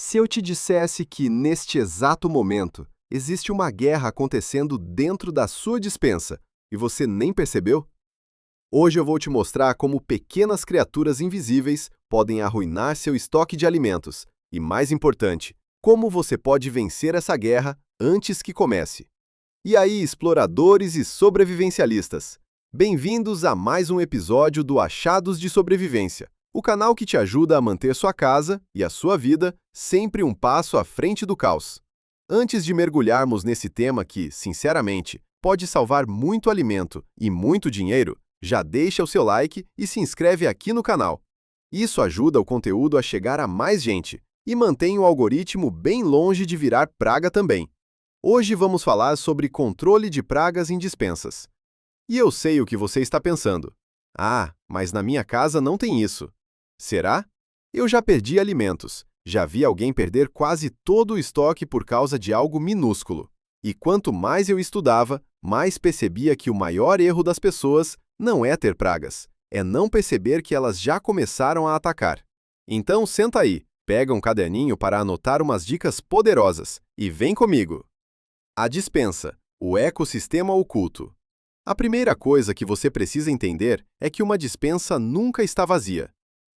Se eu te dissesse que, neste exato momento, existe uma guerra acontecendo dentro da sua despensa e você nem percebeu? Hoje eu vou te mostrar como pequenas criaturas invisíveis podem arruinar seu estoque de alimentos e, mais importante, como você pode vencer essa guerra antes que comece. E aí, exploradores e sobrevivencialistas? Bem-vindos a mais um episódio do Achados de Sobrevivência, o canal que te ajuda a manter sua casa e a sua vida sempre um passo à frente do caos. Antes de mergulharmos nesse tema que, sinceramente, pode salvar muito alimento e muito dinheiro, já deixa o seu like e se inscreve aqui no canal. Isso ajuda o conteúdo a chegar a mais gente e mantém o algoritmo bem longe de virar praga também. Hoje vamos falar sobre controle de pragas em despensas. E eu sei o que você está pensando. Ah, mas na minha casa não tem isso. Será? Eu já perdi alimentos. Já vi alguém perder quase todo o estoque por causa de algo minúsculo. E quanto mais eu estudava, mais percebia que o maior erro das pessoas não é ter pragas, é não perceber que elas já começaram a atacar. Então senta aí, pega um caderninho para anotar umas dicas poderosas e vem comigo! A despensa, o ecossistema oculto. A primeira coisa que você precisa entender é que uma despensa nunca está vazia.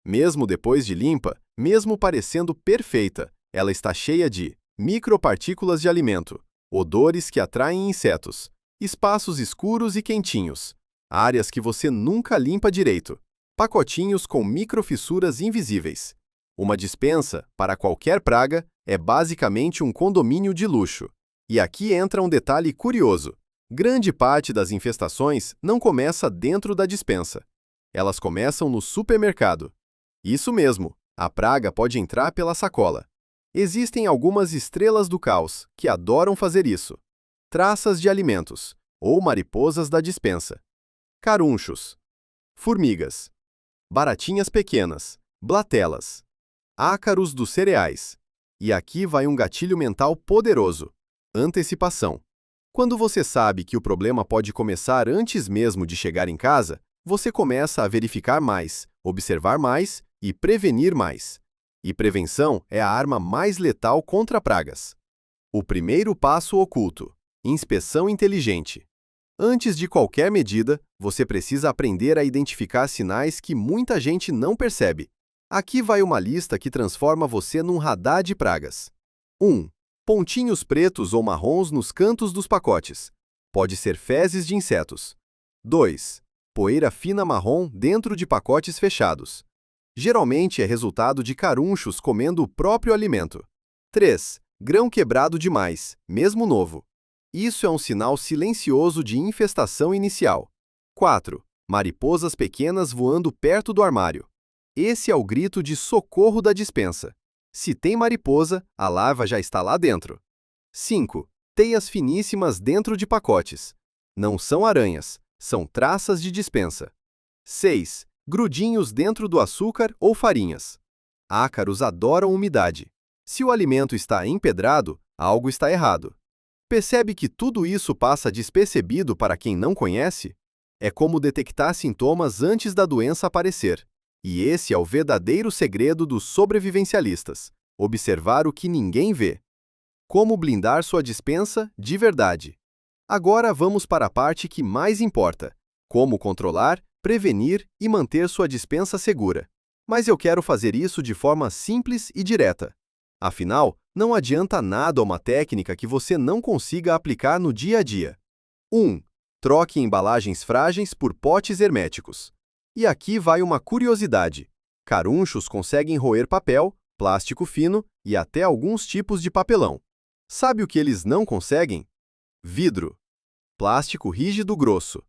Mesmo depois de limpa, mesmo parecendo perfeita, ela está cheia de micropartículas de alimento, odores que atraem insetos, espaços escuros e quentinhos, áreas que você nunca limpa direito, pacotinhos com microfissuras invisíveis. Uma despensa, para qualquer praga, é basicamente um condomínio de luxo. E aqui entra um detalhe curioso. Grande parte das infestações não começa dentro da despensa. Elas começam no supermercado. Isso mesmo, a praga pode entrar pela sacola. Existem algumas estrelas do caos que adoram fazer isso. Traças de alimentos, ou mariposas da despensa. Carunchos. Formigas. Baratinhas pequenas. Blatelas. Ácaros dos cereais. E aqui vai um gatilho mental poderoso. Antecipação. Quando você sabe que o problema pode começar antes mesmo de chegar em casa, você começa a verificar mais, observar mais e prevenir mais. E prevenção é a arma mais letal contra pragas. O primeiro passo oculto: inspeção inteligente. Antes de qualquer medida, você precisa aprender a identificar sinais que muita gente não percebe. Aqui vai uma lista que transforma você num radar de pragas. 1. Pontinhos pretos ou marrons nos cantos dos pacotes. Pode ser fezes de insetos. 2. Poeira fina marrom dentro de pacotes fechados. Geralmente é resultado de carunchos comendo o próprio alimento. 3. Grão quebrado demais, mesmo novo. Isso é um sinal silencioso de infestação inicial. 4. Mariposas pequenas voando perto do armário. Esse é o grito de socorro da despensa. Se tem mariposa, a larva já está lá dentro. 5. Teias finíssimas dentro de pacotes. Não são aranhas, são traças de despensa. 6. Grudinhos dentro do açúcar ou farinhas. Ácaros adoram umidade. Se o alimento está empedrado, algo está errado. Percebe que tudo isso passa despercebido para quem não conhece? É como detectar sintomas antes da doença aparecer. E esse é o verdadeiro segredo dos sobrevivencialistas: observar o que ninguém vê. Como blindar sua despensa de verdade? Agora vamos para a parte que mais importa: como controlar, prevenir e manter sua despensa segura. Mas eu quero fazer isso de forma simples e direta. Afinal, não adianta nada uma técnica que você não consiga aplicar no dia a dia. 1. Troque embalagens frágeis por potes herméticos. E aqui vai uma curiosidade. Carunchos conseguem roer papel, plástico fino e até alguns tipos de papelão. Sabe o que eles não conseguem? Vidro. Plástico rígido grosso.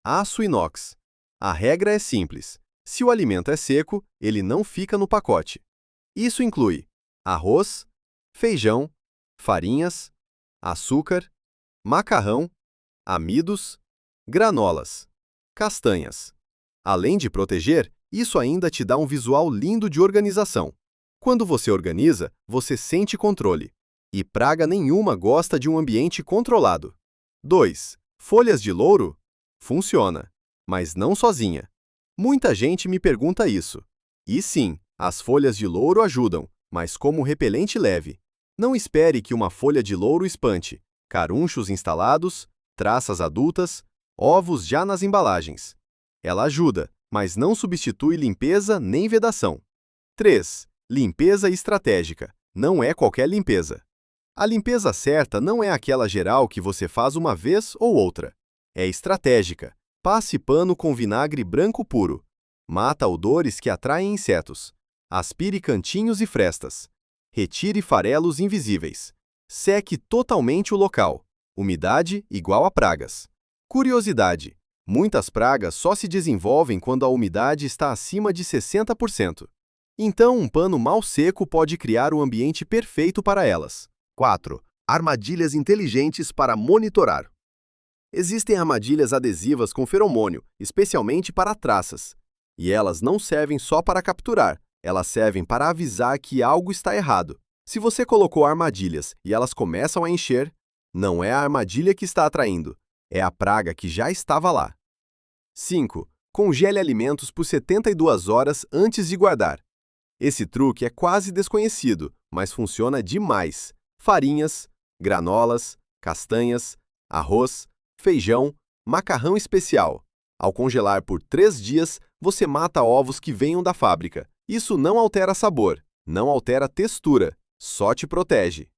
Aço inox. A regra é simples. Se o alimento é seco, ele não fica no pacote. Isso inclui arroz, feijão, farinhas, açúcar, macarrão, amidos, granolas, castanhas. Além de proteger, isso ainda te dá um visual lindo de organização. Quando você organiza, você sente controle. E praga nenhuma gosta de um ambiente controlado. 2. Folhas de louro? Funciona, mas não sozinha. Muita gente me pergunta isso. E sim, as folhas de louro ajudam, mas como repelente leve. Não espere que uma folha de louro espante. Carunchos instalados, traças adultas, ovos já nas embalagens. Ela ajuda, mas não substitui limpeza nem vedação. 3. Limpeza estratégica. Não é qualquer limpeza. A limpeza certa não é aquela geral que você faz uma vez ou outra. É estratégica. Passe pano com vinagre branco puro. Mata odores que atraem insetos. Aspire cantinhos e frestas. Retire farelos invisíveis. Seque totalmente o local. Umidade igual a pragas. Curiosidade: muitas pragas só se desenvolvem quando a umidade está acima de 60%. Então, um pano mal seco pode criar o ambiente perfeito para elas. 4. Armadilhas inteligentes para monitorar. Existem armadilhas adesivas com feromônio, especialmente para traças. E elas não servem só para capturar, elas servem para avisar que algo está errado. Se você colocou armadilhas e elas começam a encher, não é a armadilha que está atraindo, é a praga que já estava lá. 5. Congele alimentos por 72 horas antes de guardar. Esse truque é quase desconhecido, mas funciona demais. Farinhas, granolas, castanhas, arroz, feijão, macarrão especial. Ao congelar por 3 dias, você mata ovos que venham da fábrica. Isso não altera sabor, não altera textura, só te protege.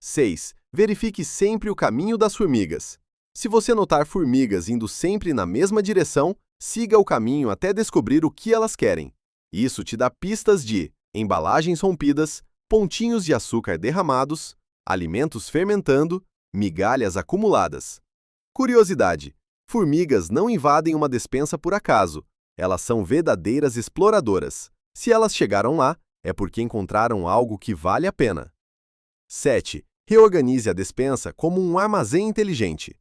6. Verifique sempre o caminho das formigas. Se você notar formigas indo sempre na mesma direção, siga o caminho até descobrir o que elas querem. Isso te dá pistas de embalagens rompidas, pontinhos de açúcar derramados, alimentos fermentando, migalhas acumuladas. Curiosidade: formigas não invadem uma despensa por acaso. Elas são verdadeiras exploradoras. Se elas chegaram lá, é porque encontraram algo que vale a pena. 7. Reorganize a despensa como um armazém inteligente.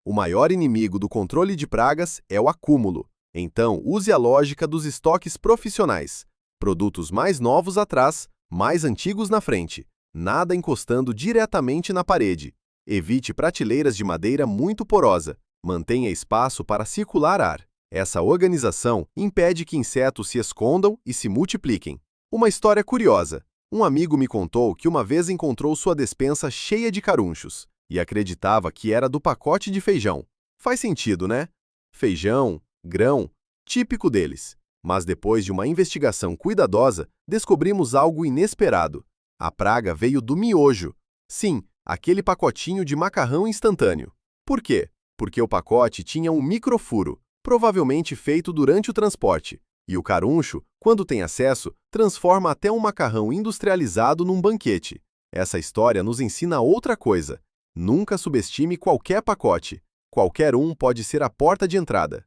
O maior inimigo do controle de pragas é o acúmulo. Então, use a lógica dos estoques profissionais. Produtos mais novos atrás, mais antigos na frente. Nada encostando diretamente na parede. Evite prateleiras de madeira muito porosa. Mantenha espaço para circular ar. Essa organização impede que insetos se escondam e se multipliquem. Uma história curiosa. Um amigo me contou que uma vez encontrou sua despensa cheia de carunchos e acreditava que era do pacote de feijão. Faz sentido, né? Feijão, grão, típico deles. Mas depois de uma investigação cuidadosa, descobrimos algo inesperado. A praga veio do miojo. Sim, aquele pacotinho de macarrão instantâneo. Por quê? Porque o pacote tinha um microfuro, provavelmente feito durante o transporte. E o caruncho, quando tem acesso, transforma até um macarrão industrializado num banquete. Essa história nos ensina outra coisa. Nunca subestime qualquer pacote. Qualquer um pode ser a porta de entrada.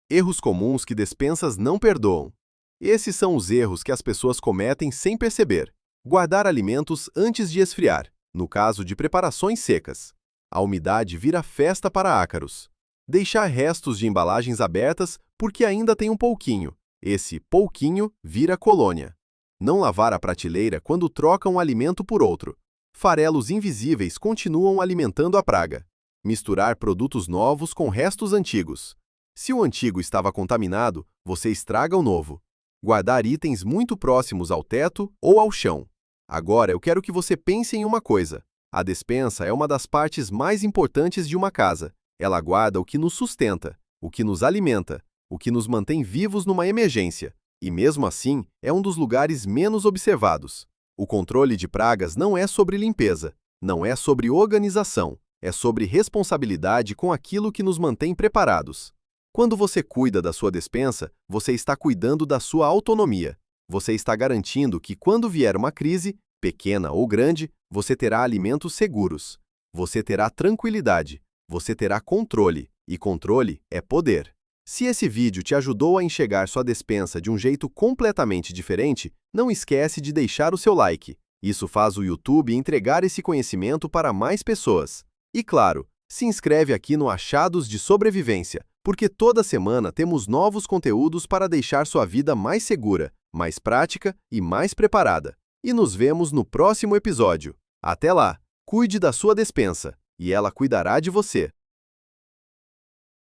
Erros comuns que despensas não perdoam. Esses são os erros que as pessoas cometem sem perceber. Guardar alimentos antes de esfriar, no caso de preparações secas. A umidade vira festa para ácaros. Deixar restos de embalagens abertas porque ainda tem um pouquinho. Esse pouquinho vira colônia. Não lavar a prateleira quando troca um alimento por outro. Farelos invisíveis continuam alimentando a praga. Misturar produtos novos com restos antigos. Se o antigo estava contaminado, você estraga o novo. Guardar itens muito próximos ao teto ou ao chão. Agora eu quero que você pense em uma coisa. A despensa é uma das partes mais importantes de uma casa. Ela guarda o que nos sustenta, o que nos alimenta, o que nos mantém vivos numa emergência. E mesmo assim, é um dos lugares menos observados. O controle de pragas não é sobre limpeza, não é sobre organização, é sobre responsabilidade com aquilo que nos mantém preparados. Quando você cuida da sua despensa, você está cuidando da sua autonomia. Você está garantindo que quando vier uma crise, pequena ou grande, você terá alimentos seguros. Você terá tranquilidade. Você terá controle. E controle é poder. Se esse vídeo te ajudou a enxergar sua despensa de um jeito completamente diferente, não esquece de deixar o seu like. Isso faz o YouTube entregar esse conhecimento para mais pessoas. E claro, se inscreve aqui no Achados de Sobrevivência, porque toda semana temos novos conteúdos para deixar sua vida mais segura, mais prática e mais preparada. E nos vemos no próximo episódio. Até lá, cuide da sua despensa, e ela cuidará de você.